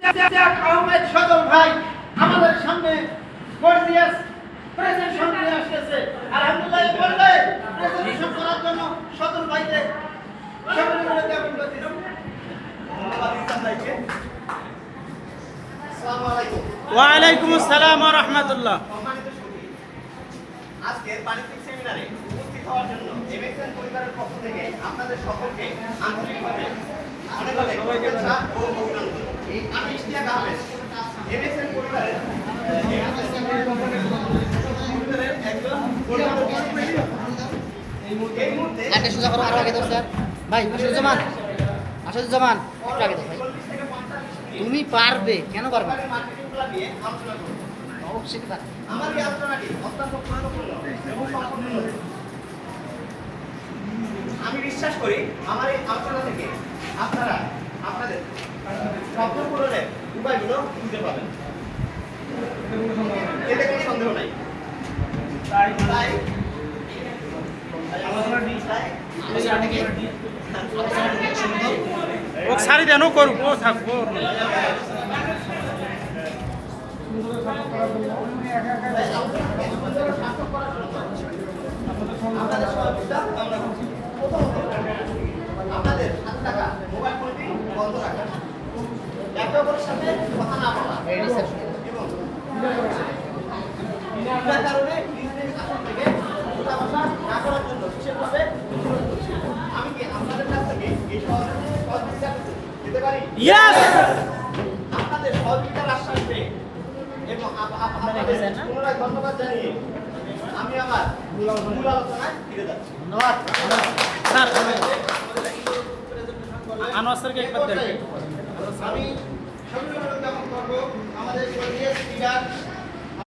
আহমেদ সজল ভাই আমাদের সামনে গর্জিয়াস প্রেজেন্টেশন নিয়ে আসছে। আলহামদুলিল্লাহ এই পর্যায়ে প্রেজেন্টেশন করার জন্য সজল ভাইকে সকলে মিলে জ্ঞাপন করতেছি। ধন্যবাদ ইসলাম ভাইকে। আসসালামু আলাইকুম। ওয়া আলাইকুম আসসালাম ওয়া রাহমাতুল্লাহ। সম্মানিত সুধী, আজকের বাণিজ্যিক সেমিনারে উপস্থিত হওয়ার জন্য এমএক্সএন পরিবারের পক্ষ থেকে আপনাদের সকলকে আন্তরিকভাবে অনেক অনেক শুভেচ্ছা ও অভিনন্দন। আমি ইশতিয়াক আহমেদ, এমএক্সএন পরিবারের একজন এই মুহূর্তে একটা সোজা করো, আরো আগে দাও স্যার। ভাই আসাদুজ্জামান, আসাদুজ্জামান একটু আগে দাও ভাই। 40 থেকে 45 মিনিট তুমি পারবে, কেন পারবে না? মার্কেটিংগুলো নিয়ে আলোচনা করব। অবশ্যই পারবে। আমার এই আলোচনাটি অত্যন্ত গুরুত্বপূর্ণ এবং সম্পূর্ণ। আমি বিশ্বাস করি আমার এই আলোচনা থেকে আপনারা আপনাদের স্বপ্ন পূরণের উপায়গুলো খুঁজে পাবেন, এতে কোনো সন্দেহ নাই। তাই ও সারি দেন ও করুক, ও থাকবো। আপনাদের সহযোগিতা কামনা করছি। প্রথমত আপনাদের হাতে থাকা মোবাইল ফোনটি বন্ধ রাখা, একে অপরের সাথে কথা না বলা এবং বিনার কারণে বিজনেস আসন থেকে উঠাবসা না করার জন্য বিশেষভাবে অনুরোধ করছি। আমি কি আপনাদের কাছ থেকে এই সহযোগিতা দিতে পারি? ইয়েস। আপনাদের সহযোগিতার আশ্বাস পেয়ে এবং আপনাদের পুনরায় ধন্যবাদ জানিয়ে আমি আমার মূল আলোচনায় ফিরে যাচ্ছি। ধন্যবাদ স্যার আনোয়ার স্যারকে একবার দেন। আমি সঙ্গে জ্ঞাপন করবো আমাদের স্পিকার